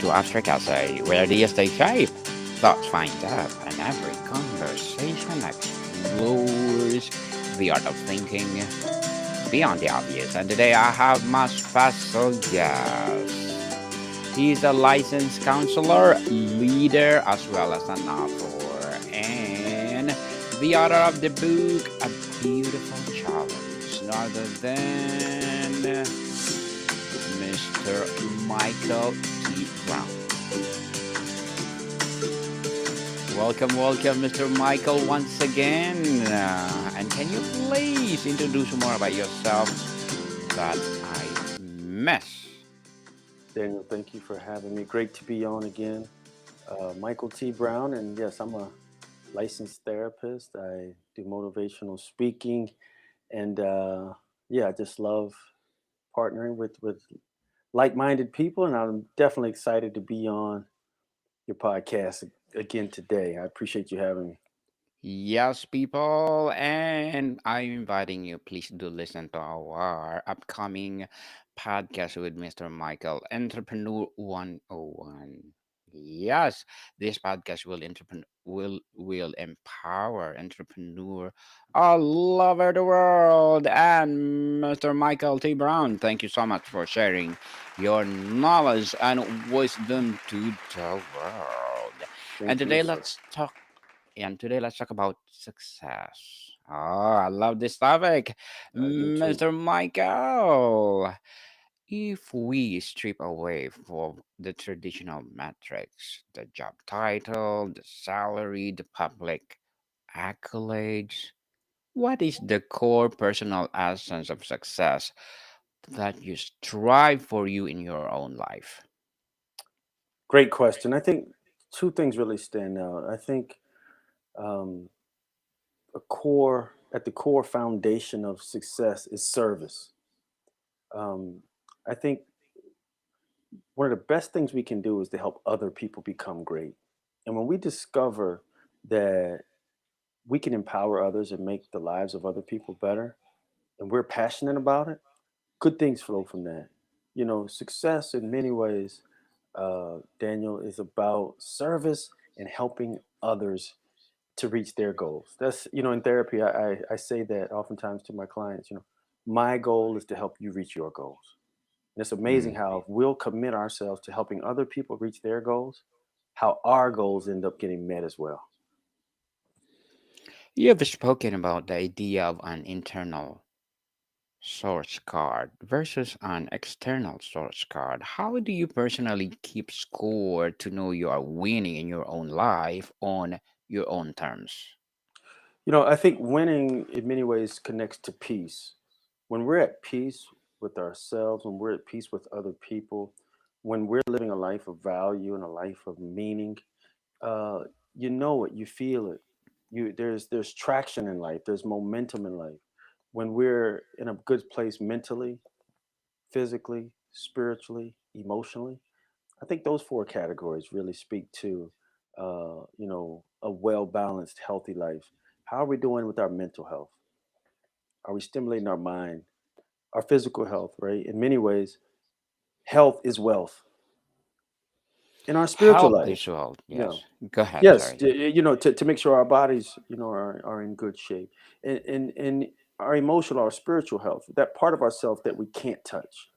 to Abstract Essay, where ideas take shape, thoughts find depth, and every conversation explores the art of thinking beyond the obvious. And today I have my special guest. He's a licensed counselor, leader, as well as an author, and the author of the book A Beautiful Challenge, none other than Mr. Michael T. Brown. Welcome, Mr. Michael, once again. And can you please introduce more about yourself that I miss? Daniel, thank you for having me. Great to be on again. Michael T. Brown, and yes, I'm a licensed therapist. I do motivational speaking, and yeah, I just love partnering with like-minded people, and I'm definitely excited to be on your podcast again today. I appreciate you having me. Yes, people, and I'm inviting you. Please do listen to our upcoming podcast with Mr. Michael, Entrepreneur 101. Yes, this podcast will empower entrepreneur all over the world. And Mr. Michael T. Brown, thank you so much for sharing your knowledge and wisdom to the world. And Thank you, today, sir. let's talk about success. Oh, I love this topic. I do too. Mr. Michael. If we strip away from the traditional metrics, the job title, the salary, the public accolades, what is the core personal essence of success that you strive for you in your own life? Great question. I think two things really stand out. I think um, at the core foundation of success is service. Um, I think one of the best things we can do is to help other people become great. And when we discover that we can empower others and make the lives of other people better, and we're passionate about it, good things flow from that. You know, success in many ways, Daniel, is about service and helping others to reach their goals. That's, in therapy, I say that oftentimes to my clients, my goal is to help you reach your goals. And it's amazing Mm. how if we'll commit ourselves to helping other people reach their goals, how our goals end up getting met as well. You have spoken about the idea of an internal source card versus an external source card. How do you personally keep score to know you are winning in your own life on your own terms? I think winning in many ways connects to peace. When we're at peace with ourselves, when we're at peace with other people, when we're living a life of value and a life of meaning, uh, you know it, you feel it. There's traction in life, there's momentum in life. When we're in a good place mentally, physically, spiritually, emotionally, I think those four categories really speak to, a well balanced, healthy life. How are we doing with our mental health? Are we stimulating our mind, our physical health, right? In many ways, health is wealth. In our spiritual Health life, is wealth. yeah. Yes. Go ahead. Yes, Sorry. to make sure our bodies, are in good shape. And our emotional, our spiritual health, that part of ourselves that we can't touch,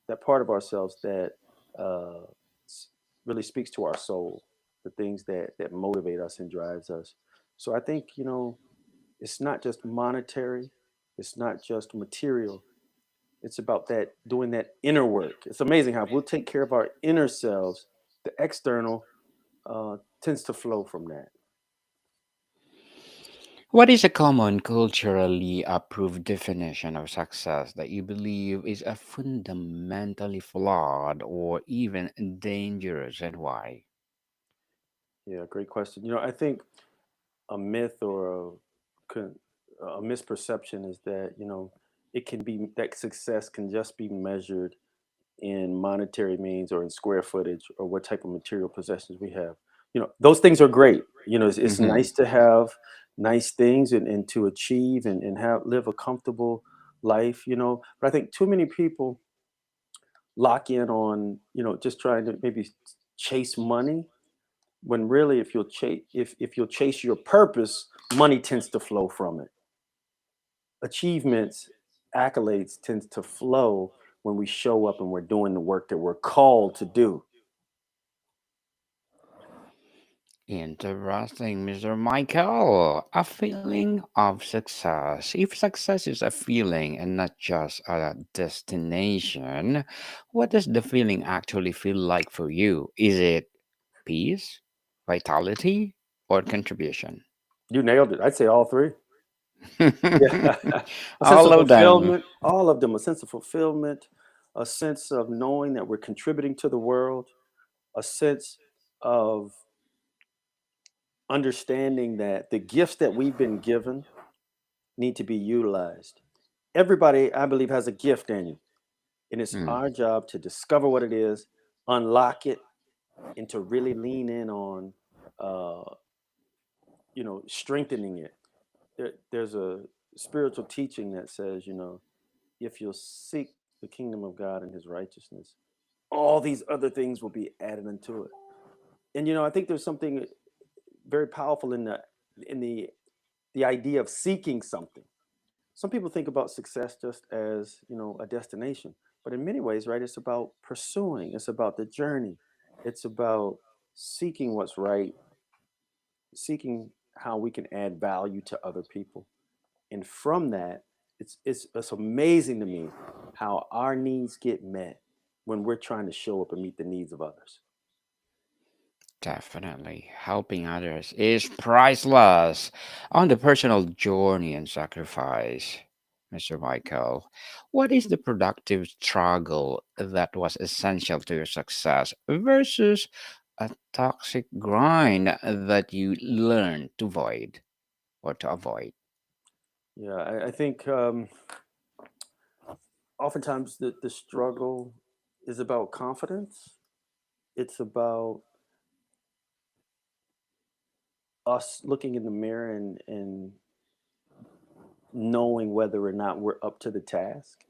that part of ourselves that uh, s- really speaks to our soul, the things that motivate us and drives us. So I think, it's not just monetary, it's not just material. It's about that doing that inner work. It's amazing how if we'll take care of our inner selves, the external tends to flow from that. What is a common culturally approved definition of success that you believe is a fundamentally flawed or even dangerous, and why? Yeah, great question. I think a myth or con- a misperception is that it can be that success can just be measured in monetary means or in square footage or what type of material possessions we have. Those things are great. It's Mm-hmm. nice to have nice things and to achieve and have live a comfortable life. But I think too many people lock in on, just trying to maybe chase money, when really if you'll chase if you'll chase your purpose, money tends to flow from it. Achievements, accolades tends to flow when we show up and we're doing the work that we're called to do. Interesting, Mr. Michael. A feeling of success. If success is a feeling and not just a destination, what does the feeling actually feel like for you? Is it peace, vitality, or contribution? You nailed it. I'd say all three. Yeah. A sense All of of them. fulfillment, all of them, a sense of fulfillment, a sense of knowing that we're contributing to the world, a sense of understanding that the gifts that we've been given need to be utilized. Everybody, I believe, has a gift, Daniel, and it's Hmm, our job to discover what it is, unlock it, and to really lean in on, uh, strengthening it. There's a spiritual teaching that says, if you'll seek the kingdom of God and his righteousness, all these other things will be added unto it. And I think there's something very powerful in the idea of seeking something. Some people think about success just as, a destination, but in many ways, right, it's about pursuing, it's about the journey, it's about seeking what's right, seeking how we can add value to other people. And from that, it's amazing to me how our needs get met when we're trying to show up and meet the needs of others. definitely. Helping others is priceless on the personal journey and sacrifice. Mr. Michael, what is the productive struggle that was essential to your success versus a toxic grind that you learned to avoid or to avoid? Yeah, I think oftentimes the struggle is about confidence. It's about us looking in the mirror and knowing whether or not we're up to the task.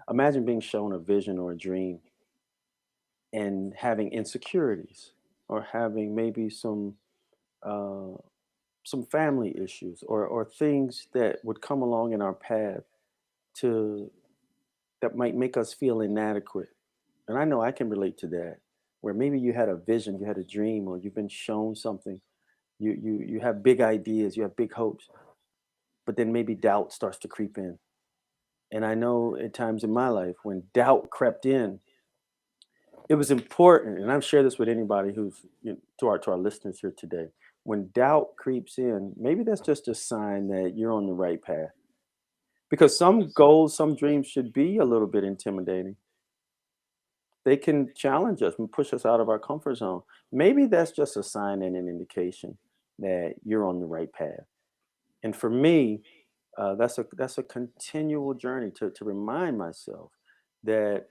Imagine being shown a vision or a dream and having insecurities or having maybe uh, some family issues or things that would come along in our path to that might make us feel inadequate. And I know I can relate to that, where maybe you had a vision, you had a dream, or you've been shown something. You have big ideas, you have big hopes, but then maybe doubt starts to creep in. And I know at times in my life when doubt crept in, it was important, and I've shared this with anybody who's to our listeners here today. When doubt creeps in, maybe that's just a sign that you're on the right path. Because some goals, some dreams should be a little bit intimidating. They can challenge us and push us out of our comfort zone. Maybe that's just a sign and an indication that you're on the right path. And for me, that's a continual journey to remind myself that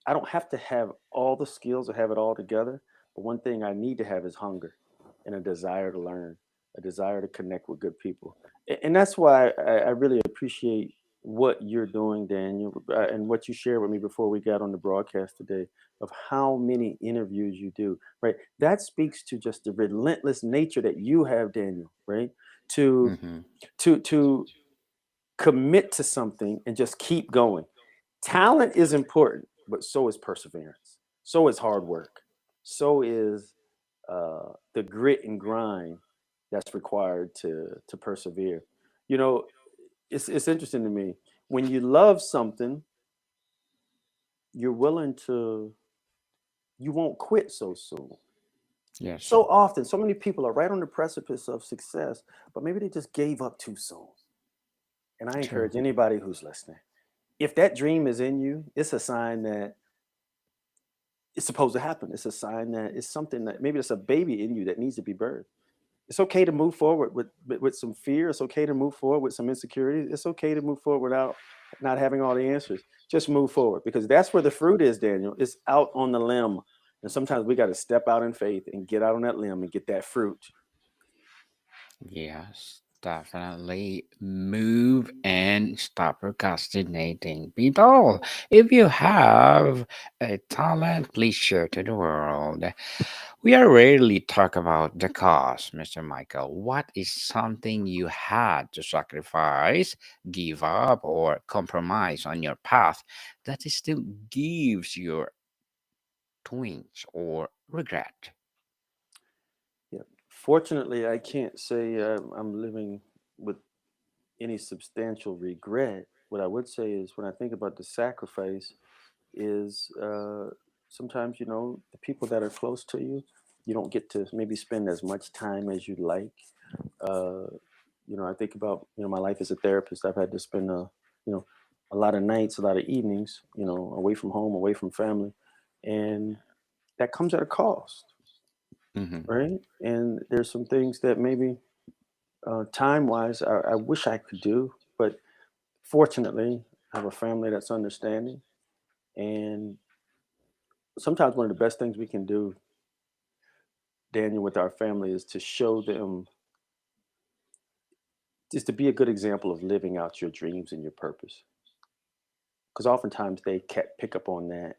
I don't have to have all the skills or have it all together. But one thing I need to have is hunger and a desire to learn, a desire to connect with good people. And that's why I really appreciate what you're doing, Daniel, and what you shared with me before we got on the broadcast today of how many interviews you do, right? That speaks to just the relentless nature that you have, Daniel, right? To Hmm. to commit to something and just keep going. Talent is important, but so is perseverance. So is hard work. So is the grit and grind that's required to persevere. You know, it's interesting to me when you love something, you're willing to you won't quit so soon. Yes, So often, so many people are right on the precipice of success, but maybe they just gave up too soon. And I true. encourage anybody who's listening, if that dream is in you, it's a sign that it's supposed to happen. It's a sign that it's something that maybe it's a baby in you that needs to be birthed. It's okay to move forward with some fear. It's okay to move forward with some insecurity. It's okay to move forward without not having all the answers. Just move forward because that's where the fruit is, Daniel. It's out on the limb. And sometimes we got to step out in faith and get out on that limb and get that fruit. Yes. definitely move and stop procrastinating. People, if you have a talent, please share to the world. We are rarely talk about the cost, Mr. Michael. What is something you had to sacrifice, give up, or compromise on your path that it still gives you twinge or regret? Yeah. Fortunately, I can't say I'm living with any substantial regret. What I would say is when I think about the sacrifice, is sometimes the people that are close to you, you don't get to maybe spend as much time as you'd like. Uh, I think about my life as a therapist. I've had to spend you know a lot of nights, a lot of evenings, away from home, away from family, and that comes at a cost, Hmm. right? And there's some things that maybe time wise I wish I could do, but fortunately I have a family that's understanding. And sometimes one of the best things we can do, Daniel, with our family is to show them, just to be a good example of living out your dreams and your purpose. Because oftentimes they pick up on that,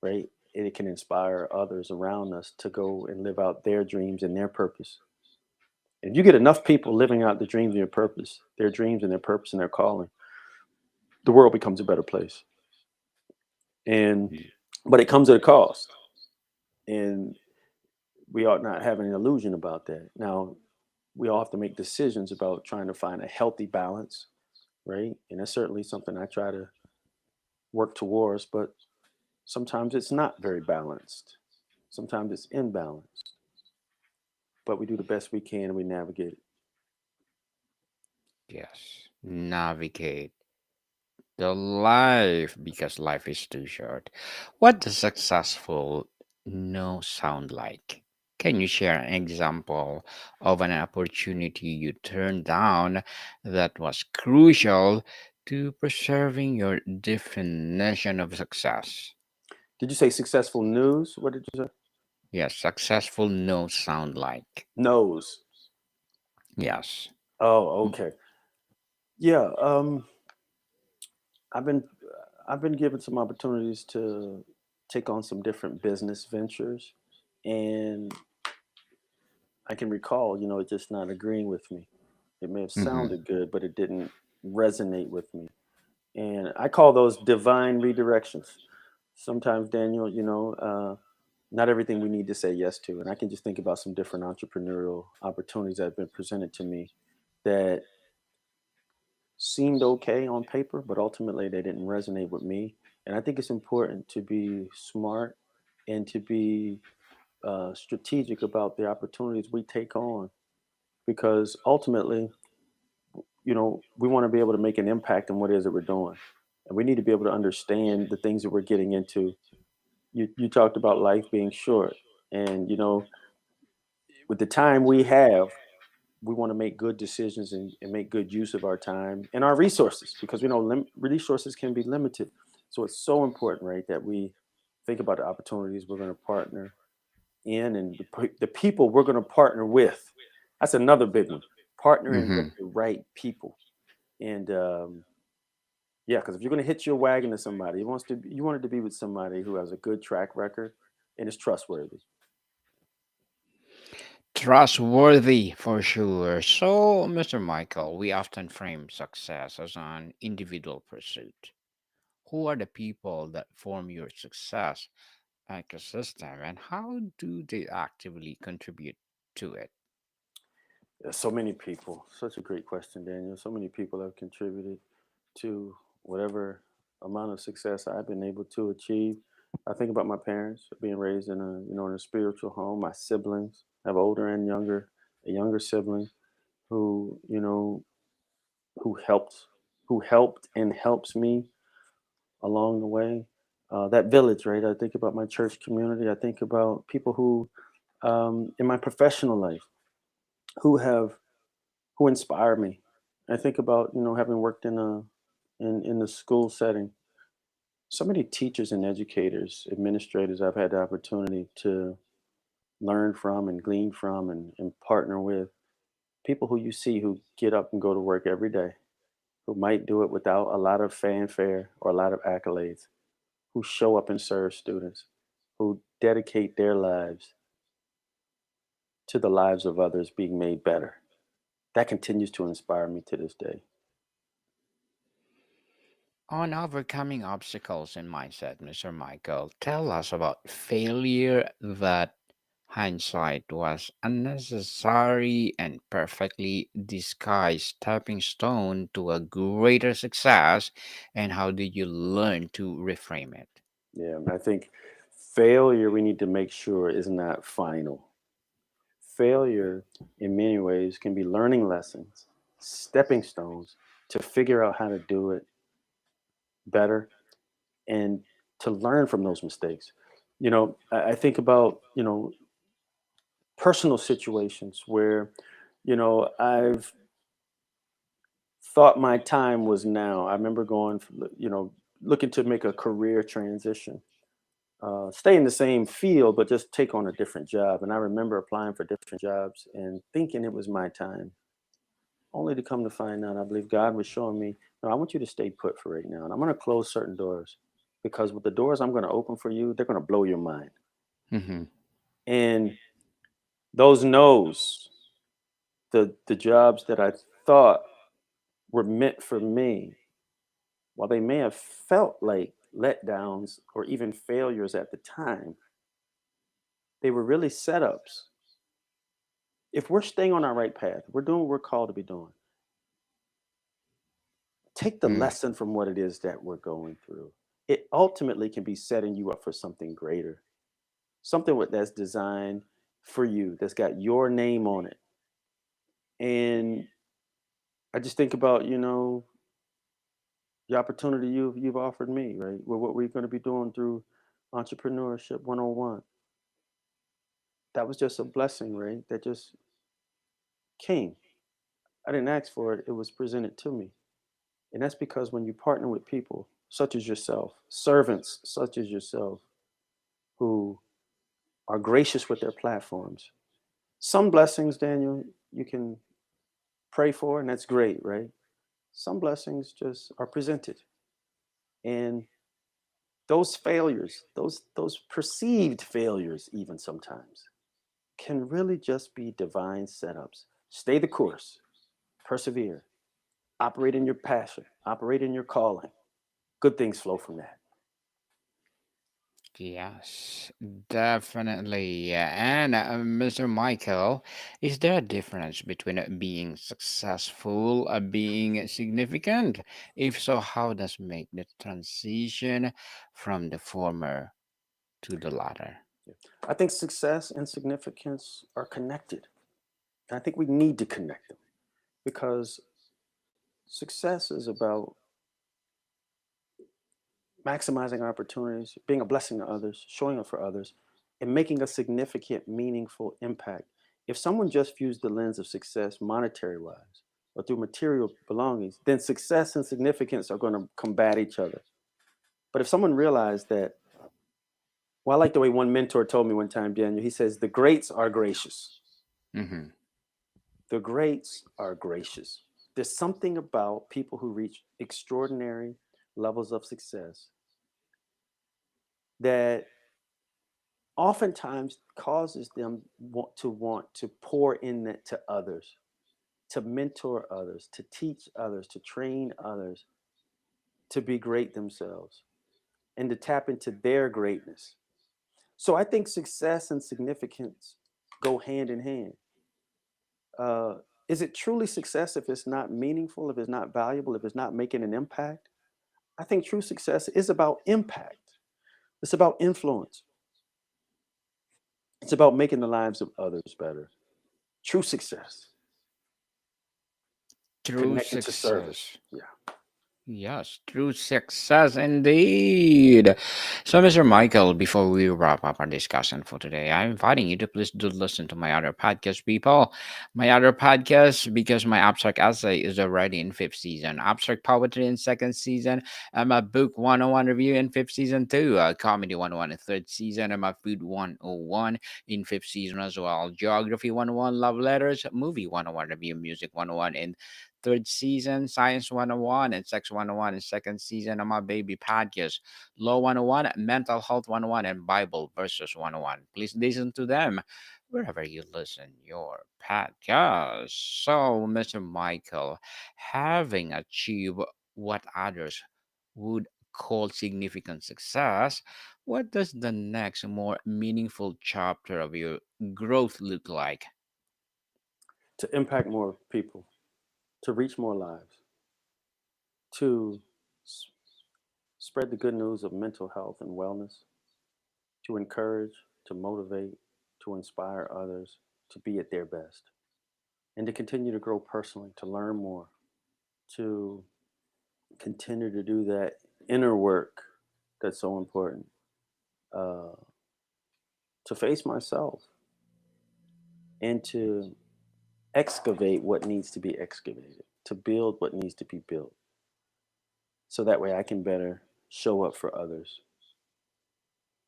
right? And it can inspire others around us to go and live out their dreams and their purpose. If you get enough people living out the dreams and your purpose, their dreams and their purpose and their calling, the world becomes a better place. And but it comes at a cost. And we ought not have any illusion about that. Now, we all have to make decisions about trying to find a healthy balance, right? And that's certainly something I try to work towards, but sometimes it's not very balanced. Sometimes it's imbalanced, but we do the best we can and we navigate it. Yes, navigate the life because life is too short. What does successful no sound like? Can you share an example of an opportunity you turned down that was crucial to preserving your definition of success? Did you say successful news? What did you say? Yes, successful no sound like. Nose. Yes. Oh, Mm. okay. Yeah. I've been I've been given some opportunities to take on some different business ventures, and I can recall, it just not agreeing with me. It may have Mm-hmm. sounded good, but it didn't resonate with me. And I call those divine redirections. Sometimes, Daniel, not everything we need to say yes to. And I can just think about some different entrepreneurial opportunities that have been presented to me that seemed okay on paper, but ultimately they didn't resonate with me. And I think it's important to be smart and to be strategic about the opportunities we take on, because ultimately, we want to be able to make an impact in what it is that we're doing. And we need to be able to understand the things that we're getting into. You talked about life being short. And, with the time we have, we want to make good decisions and make good use of our time and our resources, because we know resources can be limited. So it's so important, right, that we think about the opportunities we're going to partner in and the people we're going to partner with. That's another big one. Partnering with Mm-hmm. the right people. And yeah, because if you're going to hitch your wagon to somebody, you want it to be with somebody who has a good track record and is trustworthy. Trustworthy for sure. So, Mr. Michael, we often frame success as an individual pursuit. Who are the people that form your success ecosystem and how do they actively contribute to it? There's so many people. Such a great question, Daniel. So many people have contributed to whatever amount of success I've been able to achieve. I think about my parents being raised in a spiritual home. My siblings I have older and younger, a younger sibling who who helped who helped and helps me along the way. That village, right? I think about my church community. I think about people who, in my professional life, who have who inspire me. I think about having worked in the school setting. So many teachers and educators, administrators I've had the opportunity to learn from and glean from and partner with. People who you see who get up and go to work every day, who might do it without a lot of fanfare or a lot of accolades, who show up and serve students, who dedicate their lives to the lives of others being made better. That continues to inspire me to this day. On overcoming obstacles in mindset, Mr. Michael, tell us about failure that hindsight was unnecessary and perfectly disguised stepping stone to a greater success, and how did you learn to reframe it? Yeah, I think failure we need to make sure is not final. Failure, in many ways, can be learning lessons, stepping stones to figure out how to do it better and to learn from those mistakes. I think about, personal situations where, I've thought my time was now. I remember looking to make a career transition, stay in the same field, but just take on a different job. And I remember applying for different jobs and thinking it was my time, only to come to find out, I believe God was showing me, no, I want you to stay put for right now. And I'm going to close certain doors because with the doors I'm going to open for you, they're going to blow your mind. Hmm. And those no's, the jobs that I thought were meant for me, while they may have felt like letdowns or even failures at the time, they were really setups. If we're staying on our right path, we're doing what we're called to be doing. Take the Mm. lesson from what it is that we're going through. It ultimately can be setting you up for something greater, that's designed for you, that's got your name on it. And I just think about, the opportunity you've offered me, right? With what we're going to be doing through Entrepreneurship 101. That was just a blessing, right? That just came. I didn't ask for it, it was presented to me. And that's because when you partner with people such as yourself, servants such as yourself, who are gracious with their platforms, some blessings, Daniel, you can pray for, and that's great, right? Some blessings just are presented. And those failures, those perceived failures, even sometimes, can really just be divine setups. Stay the course, persevere, operate in your passion, operate in your calling. Good things flow from that. Yes, definitely. Yeah. And Mr. Michael, is there a difference between being successful and being significant? If so, how does make the transition from the former to the latter? Yeah. I think success and significance are connected. And I think we need to connect them because success is about maximizing opportunities, being a blessing to others, showing up for others, and making a significant, meaningful impact. If someone just views the lens of success monetary wise or through material belongings, then success and significance are going to combat each other. But if someone realized that, well, I like the way one mentor told me one time, Daniel, he says, the greats are gracious. Hmm. The greats are gracious. There's something about people who reach extraordinary levels of success that oftentimes causes them want to pour in that to others, to mentor others, to teach others, to train others to be great themselves and to tap into their greatness. So I think success and significance go hand in hand. Uh, is it truly success if it's not meaningful, if it's not valuable, if it's not making an impact? I think true success is about impact. It's about influence. It's about making the lives of others better. True success True connected to service. success. Yeah. Yes, true success indeed. So, Mr. Michael, before we wrap up our discussion for today, I'm inviting you to please do listen to my other podcast, people. My other podcast, because my abstract essay is already in fifth season, abstract poetry in second season, and my book 101 review in fifth season too, comedy 101 in third season, and my food 101 in fifth season as well, geography 101, love letters, movie 101 review, music 101 in third season, Science 101 and Sex 101 in second season of my baby podcast, Law 101, Mental Health 101, and Bible Verses 101. Please listen to them wherever you listen your podcast. So, Mr. Michael, having achieved what others would call significant success, what does the next more meaningful chapter of your growth look like? To impact more people, to reach more lives, to s- spread the good news of mental health and wellness, to encourage, to motivate, to inspire others to be at their best, and to continue to grow personally, to learn more, to continue to do that inner work that's so important, uh, to face myself and to excavate what needs to be excavated, to build what needs to be built, so that way I can better show up for others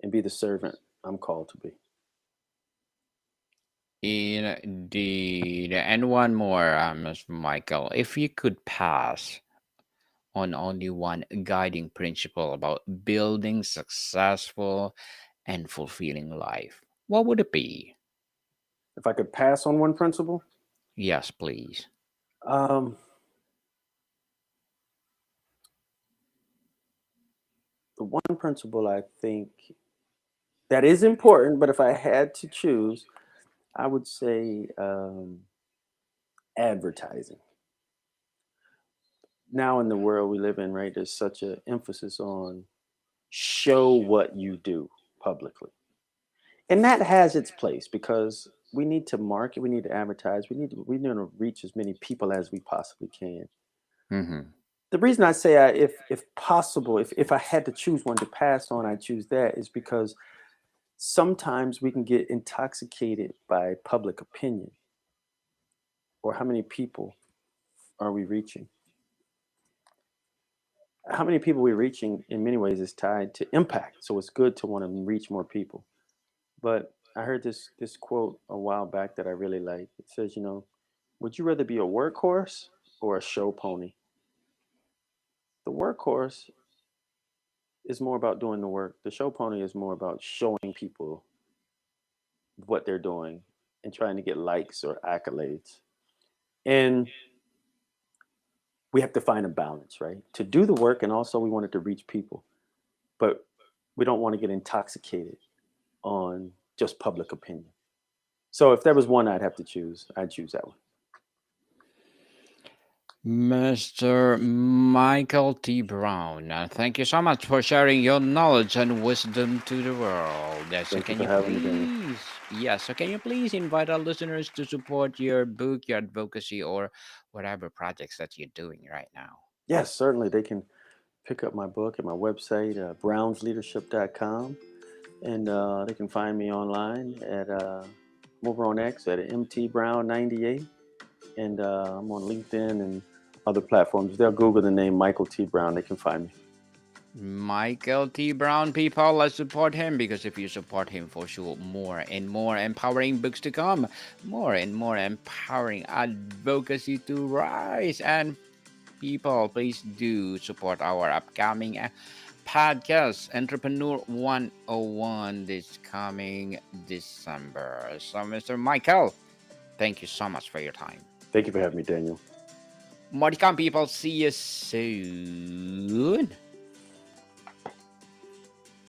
and be the servant I'm called to be. Indeed. And one more, Mr. Michael. If you could pass on only one guiding principle about building successful and fulfilling life, what would it be? If I could pass on one principle, Yes, please. um, the one principle I think that is important, but if I had to choose, I would say advertising. Now in the world we live in, right, there's such an emphasis on show what you do publicly. And that has its place because we need to market, we need to advertise, we need to reach as many people as we possibly can. Mm-hmm. The reason I say if possible, if I had to choose one to pass on, I choose that is because sometimes we can get intoxicated by public opinion or how many people are we reaching. How many people we're reaching in many ways is tied to impact. So it's good to want to reach more people. But I heard this quote a while back that I really like. It says, would you rather be a workhorse or a show pony? The workhorse is more about doing the work. The show pony is more about showing people what they're doing and trying to get likes or accolades. And we have to find a balance, right? To do the work and also we want it to reach people. But we don't want to get intoxicated on just public opinion. So if there was one I'd have to choose, I'd choose that one. Mr. Michael T. Brown, thank you so much for sharing your knowledge and wisdom to the world. So Thank you can for you having me, Daniel. please, yes, so can you please invite our listeners to support your book, your advocacy, or whatever projects that you're doing right now? Yes, certainly. They can pick up my book at my website, brownsleadership.com. And they can find me online at I'm over on X at mtbrown98. And I'm on LinkedIn and other platforms. They'll Google the name Michael T. Brown. They can find me. Michael T. Brown, people, let's support him because if you support him, for sure, more and more empowering books to come, more and more empowering advocacy to rise. And people, please do support our upcoming podcast, Entrepreneur 101, this coming December. So, Mr. Michael, thank you so much for your time. Thank you for having me, Daniel. More to come, people. See you soon.